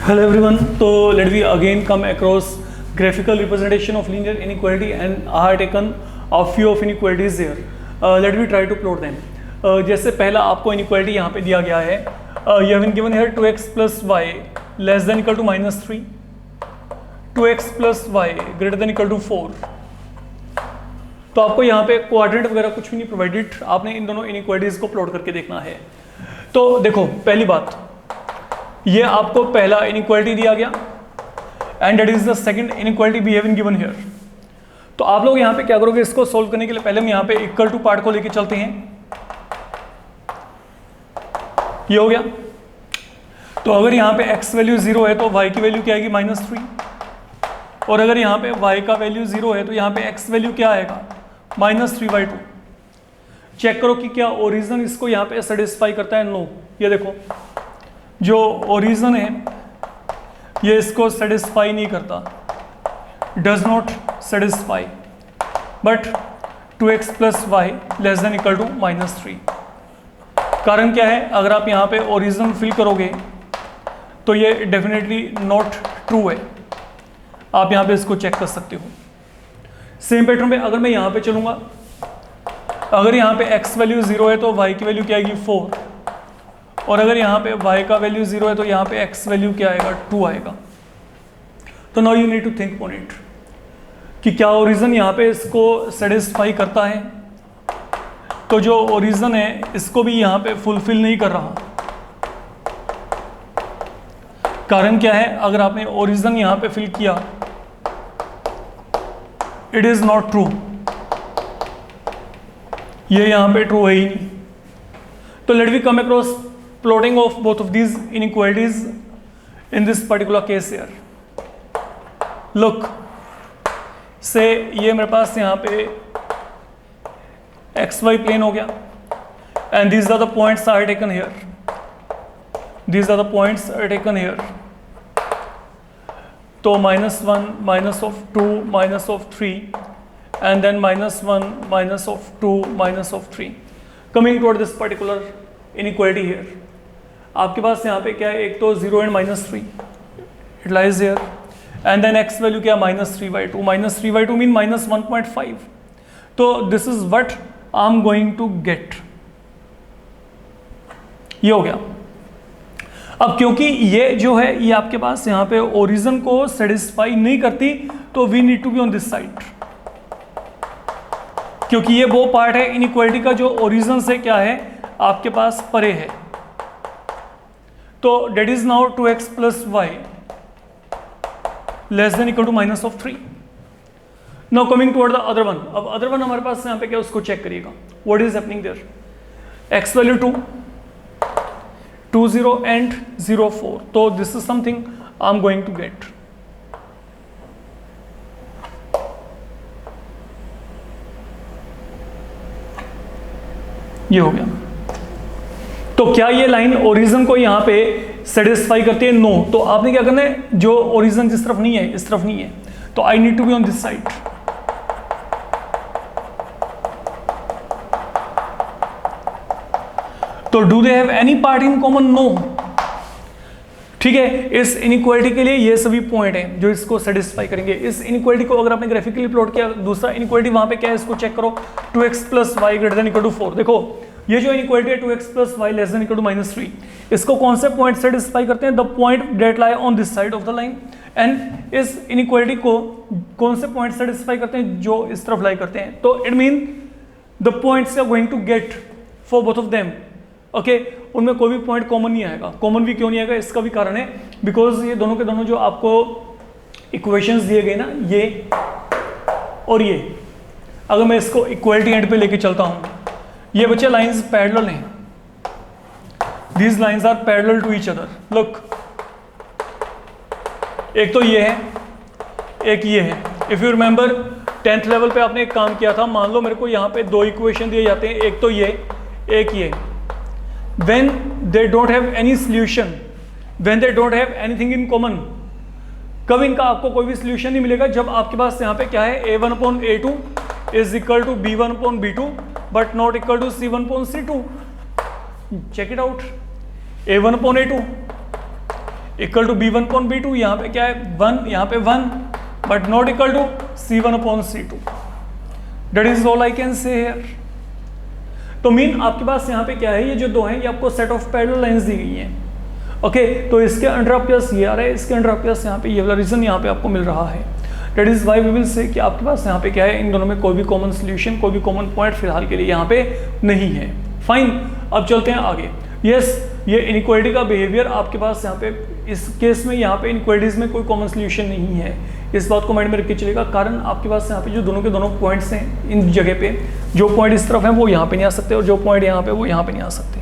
Hello everyone. So let me again come across graphical representation of linear inequality, and I have taken a few of inequalities here. Let me try to plot them. जैसे पहला आपको inequality यहाँ पे दिया गया है. You have been given here 2x plus y less than equal to -3, 2x plus y greater than equal to 4. तो आपको यहाँ पे कोऑर्डिनेट वगैरह कुछ भी नहीं प्रोवाइडेड, आपने इन दोनों इनइक्वालिटीज को प्लॉट करके देखना है. तो देखो पहली बात, ये आपको पहला इनइक्वालिटी दिया गया and that is the second inequality we have been given here. तो आप लोग यहाँ पे क्या करोगे, इसको सोल्व करने के लिए पहले हम यहाँ पे इक्वल टू पार्ट को लेके चलते हैं. ये हो गया. तो अगर यहाँ पे x वैल्यू 0 है तो y की वैल्यू क्या आएगी -3, और अगर यहाँ पे y का वैल्यू 0 है तो यहाँ पे x वैल्यू क्या आएगा -3/2. चेक करो कि क्या ओरिजिन इसको यहाँ पे सेटिस्फाई करता है. नो. ये देखो जो ओरिजिन है ये इसको सेटिस्फाई नहीं करता, does not satisfy. But 2x plus y less than equal to -3. कारण क्या है, अगर आप यहाँ पे ओरिजिन फिल करोगे तो ये डेफिनेटली नॉट ट्रू है. आप यहाँ पे इसको चेक कर सकते हो. सेम पैटर्न पे अगर मैं यहाँ पे चलूँगा, अगर यहाँ पे x वैल्यू 0 है तो y की वैल्यू क्या आएगी 4, और अगर यहाँ पे y का वैल्यू 0 है तो यहाँ पे x वैल्यू क्या आएगा 2 आएगा. तो now you need to think on it कि क्या ओरिजिन यहाँ पे इसको सेटिस्फाई करता है. तो जो ओरिजिन है इसको भी यहाँ पे फुलफिल नहीं कर रहा. कारण क्या है, अगर आपने ओरिजिन यहाँ पे फिल किया, इट इज नॉट ट्रू. ये यहाँ पे ट्रू है ही नहीं. तो let we come across plotting of both of these inequalities in this particular case here. Look से ये मेरे पास यहाँ पे एक्स वाई प्लेन हो गया and these are the points are taken here. These are the points are taken here. तो -1 -2 -3 and then -1 -2 -3. Coming toward this particular inequality here, आपके पास यहाँ पे क्या है, एक तो 0 and -3 it lies here, and then x value क्या -3/2. -3/2 mean -1.5. तो this is what I'm going to get. ये हो गया. अब क्योंकि ये जो है ये आपके पास यहाँ पे ओरिजिन को सेटिस्फाई नहीं करती, तो we need to be on this side, क्योंकि ये वो पार्ट है इनइक्वालिटी का जो ओरिजिन से क्या है आपके पास परे है. तो that is now 2x plus y less than equal to -3. Now coming toward the other one. अब अदर वन हमारे पास यहाँ पे क्या, उसको चेक करिएगा. What is happening there. x value 2 0 and 0 4. तो this is something I'm going to get. ये हो गया. तो क्या ये लाइन ओरिजिन को यहां पे सेटिस्फाई करती है? नो. तो आपने क्या करना है, जो ओरिजिन जिस तरफ नहीं है इस तरफ नहीं है, तो I need to be on this side. तो do they have any part in common? No. ठीक है. इस इनइक्वालिटी के लिए ये सभी पॉइंट हैं जो इसको सेटिस्फाई करेंगे. इस इनइक्वालिटी को अगर आपने ग्राफिकली प्लॉट किया, दूसरा इनइक्वालिटी वहां पे क्या है इसको चेक करो. 2x plus y greater than equal to 4. देखो ये जो इनइक्वालिटी है 2x plus y less than equal to -3, इसको कौन से पॉइंट सेटिस्फाई करते हैं? The point that lie on this side of the line. And इस इनइक्वालिटी को कौन से पॉइंट सेटिस्फाई करते हैं? जो इस तरफ लाई करते हैं. तो it mean the points you are going to get for both of them. Okay. उनमें कोई भी पॉइंट कॉमन नहीं आएगा. कॉमन भी क्यों नहीं आएगा, इसका भी कारण है बिकॉज ये दोनों के दोनों जो आपको इक्वेशंस दिए गए ना, ये और ये, अगर मैं इसको इक्वलिटी एंड पे लेके चलता हूं, ये बच्चे लाइंस पैरेलल हैं. These lines are parallel to each other. Look, एक तो ये है, एक ये है. If you remember 10th level पे आपने एक काम किया था. मान लो मेरे को यहाँ पे दो इक्वेशन दिए जाते हैं, एक तो ये, एक ये. when they don't have any solution, when they don't have anything in common, कब इनका आपको कोई भी solution नहीं मिलेगा? जब आपके पास यहाँ पे क्या है, a1/a2 is equal to b1/b2 but not equal to c1/c2. check it out. a1/a2 equal to B1 upon B2, यहाँ पे क्या है 1, यहाँ पे 1, but not equal to C1 upon C2। That is all I can say here. तो mean आपके पास यहाँ पे क्या है, ये जो दो हैं ये आपको सेट ऑफ पैरेलल लाइंस दी गई हैं। ओके, तो इसके अंडर आपके पास ये आ रहा है, इसके अंडर आपके पास यहाँ पे ये वाला रीजन यहाँ पे आपको मिल रहा है। That is why we will say कि आपके पास यहाँ पे क्या है, इन दोनों में कोई भी कॉमन सोल्यूशन, कोई भी कॉमन पॉइंट फिलहाल के लिए यहाँ पे नहीं है। फाइन, अब चलते हैं आगे। यस, ये इनइक्वालिटी का बिहेवियर आपके पास यहाँ पे इस केस में यहाँ पे इनइक्वालिटीज में कोई कॉमन सोल्यूशन नहीं है, इस बात को माइंड में रख के चलेगा। कारण आपके पास यहाँ पे जो दोनों के दोनों पॉइंट्स हैं, इन जगह पे जो पॉइंट इस तरफ है वो यहाँ पे नहीं आ सकते, और जो पॉइंट यहाँ पे वो यहाँ पे नहीं आ सकते।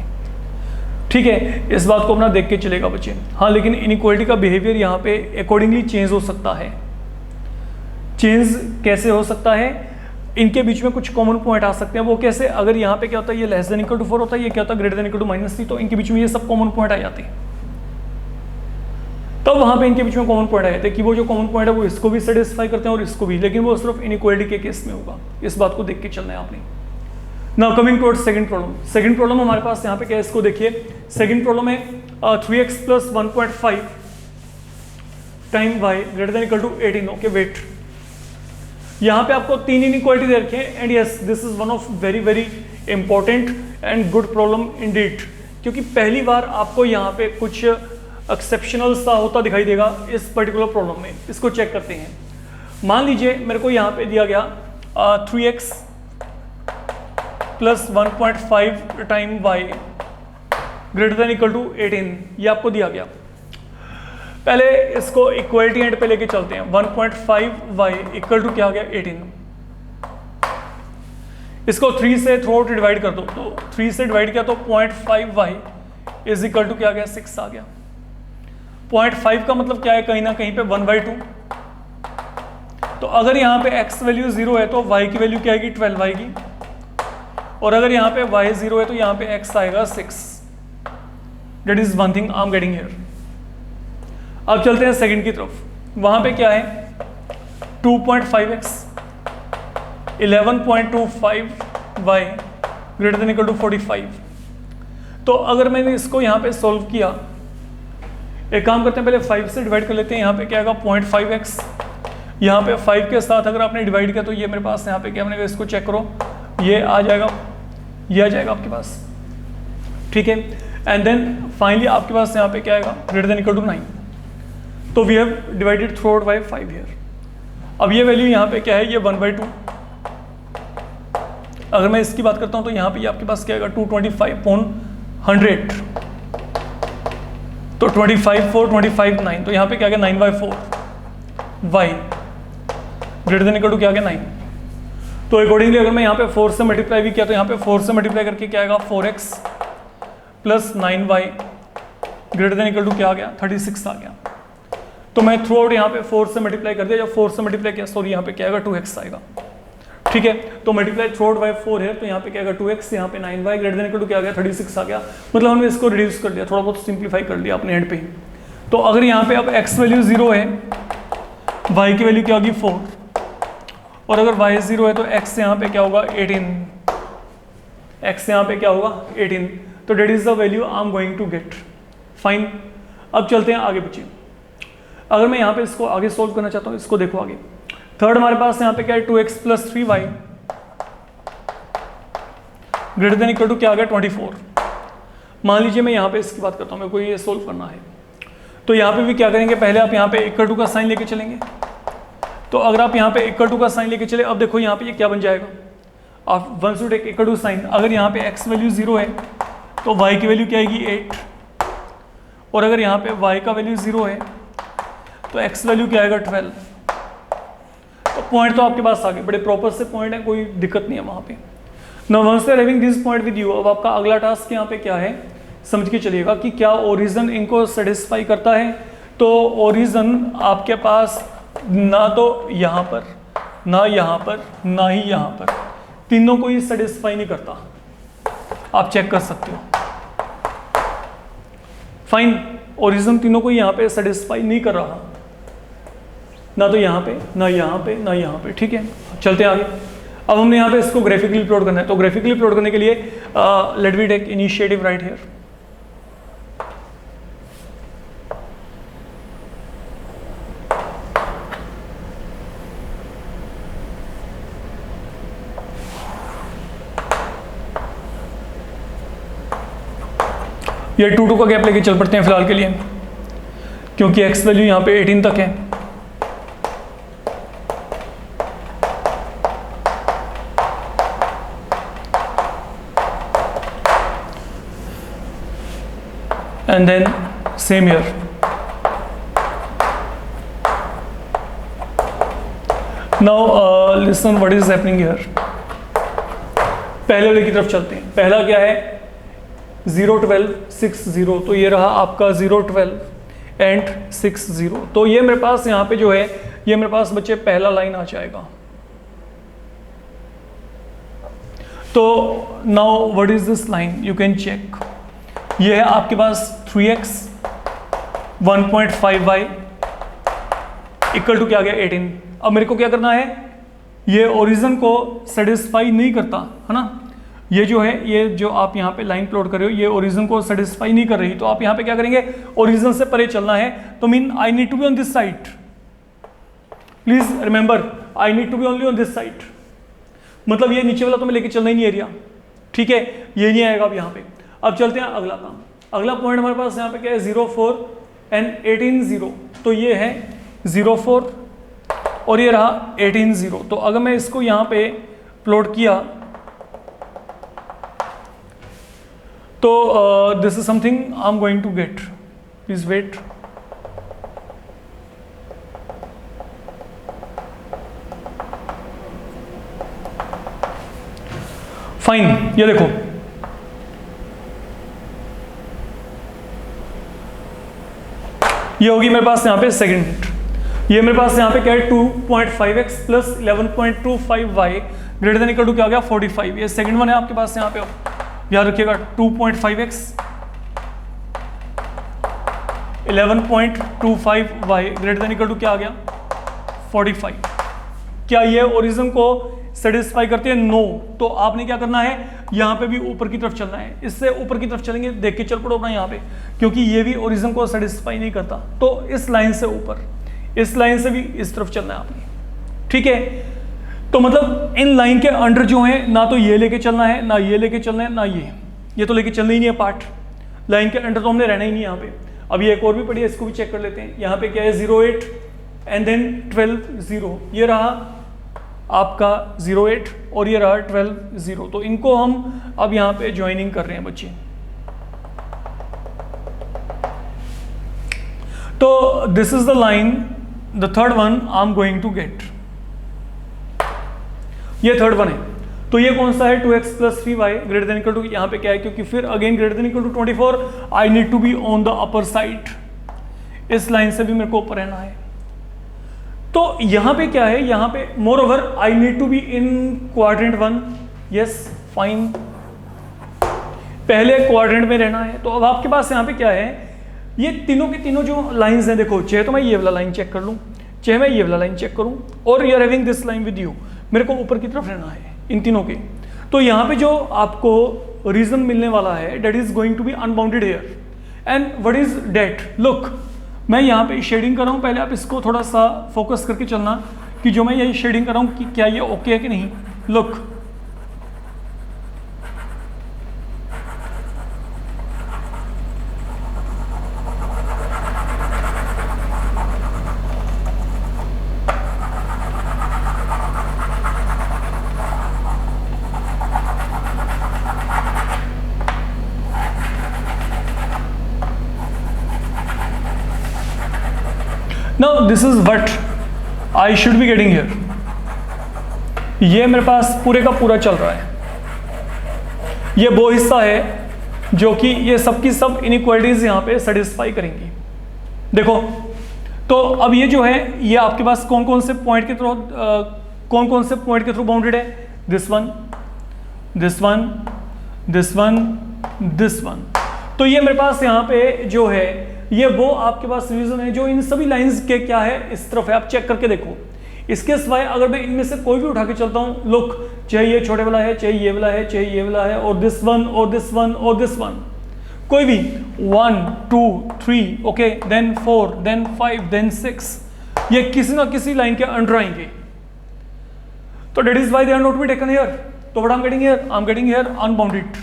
ठीक है, इस बात को अपना देख के चलेगा बच्चे। हाँ, लेकिन इनइक्वालिटी का बिहेवियर यहाँ पे अकॉर्डिंगली चेंज हो सकता है। चेंज कैसे हो सकता है, इनके बीच में कुछ कॉमन पॉइंट आ सकते हैं। वो कैसे, अगर यहाँ पे क्या होता है, ये लेस देन इक्वल टू 4 होता है, ये क्या होता है ग्रेटर देन इक्वल टू -3, तो इनके बीच में ये सब कॉमन पॉइंट आ जाते हैं। तब वहां पे इनके बीच में कॉमन पॉइंट आ जाते हैं कि वो जो कॉमन पॉइंट है वो इसको भी सेटिस्फाई करते हैं और इसको भी, लेकिन वो सिर्फ इनइक्वालिटी के केस में होगा। इस बात को देख के चलना है आपने। Now coming towards second problem. Second problem हमारे पास यहाँ पे क्या है, इसको देखिए। सेकंड प्रॉब्लम है 3x + 1.5 time y greater than equal to 18। Okay, wait, यहाँ पे आपको 3 इनइक्वालिटी दे रखे हैं, and yes this is one of very very important and good problem indeed, क्योंकि पहली बार आपको यहाँ पे कुछ एक्सेप्शनल सा होता दिखाई देगा इस पर्टिकुलर प्रॉब्लम में। इसको चेक करते हैं। मान लीजिए मेरे को यहाँ पे दिया गया 3x + 1.5 time y greater than equal to 18, ये आपको दिया गया। पहले इसको इक्वलिटी एंड पे लेके चलते हैं। 1.5y इक्वल टू क्या आ गया 18। इसको 3 से थ्रू आउट डिवाइड कर दो, तो 3 से डिवाइड किया तो 0.5y इज इक्वल टू क्या आ गया 6 आ गया। 0.5 का मतलब क्या है, कहीं ना कहीं पे 1/2। तो अगर यहाँ पे x वैल्यू 0 है तो y की वैल्यू क्या आएगी 12 आएगी, और अगर यहाँ पे y 0 है तो यहाँ पे x आएगा 6। That is one thing I am getting here. अब चलते हैं सेकंड की तरफ। वहां पे क्या है 2.5x 11.25y greater than equal to 45। तो अगर मैंने इसको यहाँ पे सॉल्व किया, एक काम करते हैं, पहले 5 से डिवाइड कर लेते हैं। यहाँ पे क्या आएगा 0.5x, यहाँ पे 5 के साथ अगर आपने डिवाइड किया तो ये मेरे पास यहाँ पे क्या बनेगा, इसको चेक करो, ये आ जाएगा, ये आ जाएगा आपके पास। ठीक है, एंड देन फाइनली आपके पास यहाँ पे क्या आएगा ग्रेटर देन इक्वल टू 9। तो we have divided throughout by 5 here. अब ये वैल्यू यहाँ पे क्या है, ये 1/2। अगर मैं इसकी बात करता हूँ तो यहाँ पे ये आपके पास क्या आएगा 225/100। तो 25 4 25 9, तो यहाँ पे क्या आ गया 9/4 y greater than equal to क्या आ गया 9। तो अकॉर्डिंगली अगर मैं यहाँ पे 4 से मल्टीप्लाई भी किया तो यहाँ पे 4 से मल्टीप्लाई करके क्या आएगा 4x + 9y greater than equal to क्या आ गया 36 आ गया। तो मैं थ्रू आउट यहाँ पे 4 से मल्टीप्लाई कर दिया, जब 4 से मल्टीप्लाई किया, सॉरी यहाँ पे क्या आएगा 2x आएगा। ठीक है, तो मल्टीप्लाई थ्रू आउट बाय 4 है, तो यहाँ पे क्या आएगा 2x, यहाँ पे 9y greater than equal to क्या आ गया 36 आ गया। मतलब हमने इसको रिड्यूस कर दिया, थोड़ा बहुत सिंप्लीफाई कर लिया अपने एंड पे। तो अगर यहाँ पे अब x वैल्यू 0 है, y की वैल्यू क्या होगी 4, और अगर y 0 है तो x यहाँ पे क्या होगा 18, x यहाँ पे क्या होगा 18। तो that is the value I am going to get. Fine, अब चलते हैं आगे बच्चे। अगर मैं यहाँ पे इसको आगे सोल्व करना चाहता हूँ, इसको देखो आगे। थर्ड हमारे पास यहाँ पे क्या है 2x + 3y greater than equal to क्या आ गया 24। मान लीजिए मैं यहाँ पे इसकी बात करता हूँ, मेरे को ये सोल्व करना है। तो यहाँ पे भी क्या करेंगे, पहले आप यहाँ पे इक्वल टू का साइन लेके चलेंगे। तो अगर आप यहाँ पे इक्वल टू का साइन लेके चले, अब देखो यहाँ पे ये क्या बन जाएगा, आप once to take equal to sign. अगर यहाँ पे x वैल्यू 0 है तो y की वैल्यू क्या आएगी 8, और अगर यहाँ पे y का वैल्यू 0 है तो x वैल्यू क्या आएगा 12। तो पॉइंट तो आपके पास आ गए, बड़े प्रॉपर से पॉइंट है, कोई दिक्कत नहीं है वहाँ पे। Now once they are having this point with you, अब आपका अगला टास्क यहाँ पे क्या है, समझ के चलिएगा कि क्या ओरिजिन इनको सेटिस्फाई करता है। तो ओरिजिन आपके पास ना तो यहाँ पर, ना यहाँ पर, ना ही यहाँ पर, तीनों को ही सेटिस्फाई नहीं करता। आप चेक कर सकते हो। फाइन, ओरिजिन तीनों को यहाँ पे सेटिस्फाई नहीं कर रहा, ना तो यहाँ पे, ना यहाँ पे, ना यहाँ पे। ठीक है, चलते हैं आगे। अब हमने यहाँ पे इसको ग्राफिकली प्लॉट करना है। तो ग्राफिकली प्लॉट करने के लिए let we take initiative right here. ये 2 2 का गैप लेके चल पड़ते हैं फिलहाल के लिए, क्योंकि एक्स वैल्यू यहाँ पे 18 तक है। And then same here. Now listen what is happening here. पहले वाले की तरफ चलते हैं। पहला क्या है? 0 12 6 0, तो ये रहा आपका 0 12 एंड 6 0। तो ये मेरे पास यहाँ पे जो है, ये मेरे पास बच्चे पहला लाइन आ जाएगा। तो now what is this line, you can check. ये है आपके पास 3x 1.5y इक्वल टू क्या आ गया 18। अब मेरे को क्या करना है, ये ओरिजिन को सेटिस्फाई नहीं करता है ना, ये जो है, ये जो आप यहाँ पे लाइन प्लॉट कर रहे हो, ये ओरिजिन को सेटिस्फाई नहीं कर रही। तो आप यहाँ पे क्या करेंगे, ओरिजिन से परे चलना है, तो mean I need to be on this side. Please remember, I need to be only on this side. मतलब ये नीचे वाला तो मैं लेके चलना ही नहीं एरिया, ठीक है, ये नहीं आएगा अब यहाँ पे। अब चलते हैं अगला काम। अगला पॉइंट हमारे पास यहाँ पे क्या है, 0 4 एंड 18 0। तो ये है 0 4 और ये रहा 18 0। तो अगर मैं इसको यहाँ पे प्लॉट किया तो this is something I am going to get, please wait. Fine, ये देखो ये होगी मेरे पास यहाँ पे सेकंड हिट। ये मेरे पास यहाँ पे क्या है 2.5x plus 11.25y greater than equal to क्या हो गया 45। ये सेकंड वन है आपके पास यहाँ पे, याद रखिएगा 2.5x 11.25y greater than equal to क्या आ गया 45। क्या ये ओरिजिन को सेटिस्फाई करते हैं? नो। तो आपने क्या करना है, यहाँ पे भी ऊपर की तरफ चलना है। इससे ऊपर की तरफ चलेंगे, देख के चल पड़ो अपना यहाँ पे, क्योंकि ये भी ओरिजिन को सेटिस्फाई नहीं करता। तो इस लाइन से ऊपर, इस लाइन से भी इस तरफ चलना है आपने, ठीक है। तो मतलब इन लाइन के अंडर जो है, ना तो ये लेके चलना है, ना ये लेके चलना है, ना ये तो लेके चलना ही नहीं है पार्ट। लाइन के अंडर तो हमने रहना ही नहीं यहाँ पे। अब ये एक और भी पड़ी है, इसको भी चेक कर लेते हैं। यहाँ पे क्या है 0 8 एंड देन 12 0। ये रहा आपका 0 8 और ये रहा 12 0। तो इनको हम अब यहाँ पे ज्वाइनिंग कर रहे हैं बच्चे। तो this is the line, the third one I am going to get. ये थर्ड वन है। तो ये कौन सा है 2x plus 3y greater than equal to, यहाँ पे क्या है, क्योंकि फिर again greater than equal to 24 I need to be on the upper side. इस लाइन से भी मेरे को ऊपर रहना है। तो यहां पे क्या है, यहां पे moreover I need to be in quadrant 1। Yes fine, पहले क्वाड्रेंट में रहना है। तो अब आपके पास यहां पे क्या है, ये तीनों के तीनों जो लाइंस हैं, देखो चाहे तो मैं ये वाला लाइन चेक कर लूं, चाहे मैं ये वाला लाइन चेक करूं, और you are having this line with you, मेरे को ऊपर की तरफ रहना है इन तीनों के। तो यहां पे जो आपको रीजन मिलने वाला है, that is going to be unbounded here. And what is that, look मैं यहाँ पे शेडिंग कर रहा हूँ, पहले आप इसको थोड़ा सा फोकस करके चलना कि जो मैं ये शेडिंग कर रहा हूँ कि क्या ये ओके है कि नहीं। Look Now this is what I should be getting here. ये मेरे पास पूरे का पूरा चल रहा है। ये वो हिस्सा है जो कि ये सब की सब इनइक्वालिटीज यहाँ पे सेटिस्फाई करेंगी। देखो तो अब ये जो है, ये आपके पास कौन कौन से पॉइंट के थ्रू बाउंडेड है, this one, this one, this one, this one. तो ये मेरे पास यहाँ पे जो है, ये वो आपके पास रीजन है जो इन सभी लाइंस के क्या है, इस तरफ है। आप चेक करके देखो। इसके सिवाय अगर मैं इनमें से कोई भी उठा के चलता हूं, लुक चाहे ये छोटे वाला है, चाहे ये वाला है, चाहे ये वाला है, और दिस वन और दिस वन और दिस वन, कोई भी 1 2 3 ओके, देन 4 देन 5 देन 6, ये किसी ना किसी लाइन के अंडर आएंगे। तो that is why they are not be taken here. तो what I am getting here, I am getting here unbounded.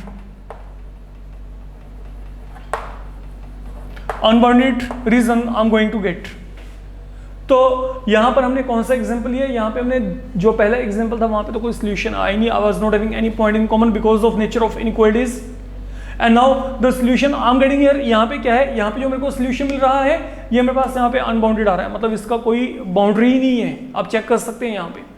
Unbounded region I am going to get. तो यहां पर हमने कौन सा एग्जांपल लिया, यहां पे हमने जो पहला एग्जांपल था वहां पे तो कोई सॉल्यूशन आया नहीं, I was not having any point in common because of nature of inequalities. And now the solution I am getting here, यहाँ पे क्या है, यहाँ पे जो मेरे को सॉल्यूशन मिल रहा है ये मेरे पास यहाँ पे अनबाउंडेड आ रहा है, मतलब इसका कोई बाउंड्री ही नहीं है, आप चेक कर सकते हैं यहाँ पे।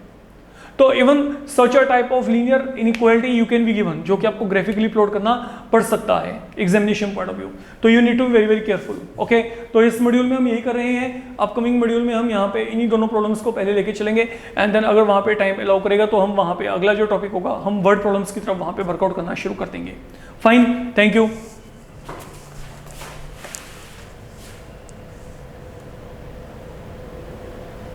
तो even such a type of linear inequality you can be given, जो कि आपको ग्राफिकली प्लॉट करना पड़ सकता है एग्जामिनेशन पॉइंट ऑफ व्यू, तो you need to be very very careful. Okay, तो इस मॉड्यूल में हम यही कर रहे हैं, अपकमिंग मॉड्यूल में हम यहाँ पे इन्हीं दोनों प्रॉब्लम्स को पहले लेके चलेंगे एंड देन अगर वहाँ पे टाइम अलाउ करेगा तो हम वहाँ पे अगला जो टॉपिक होगा हम वर्ड प्रॉब्लम्स की तरफ वहाँ पे वर्कआउट करना शुरू कर देंगे। Fine, thank you.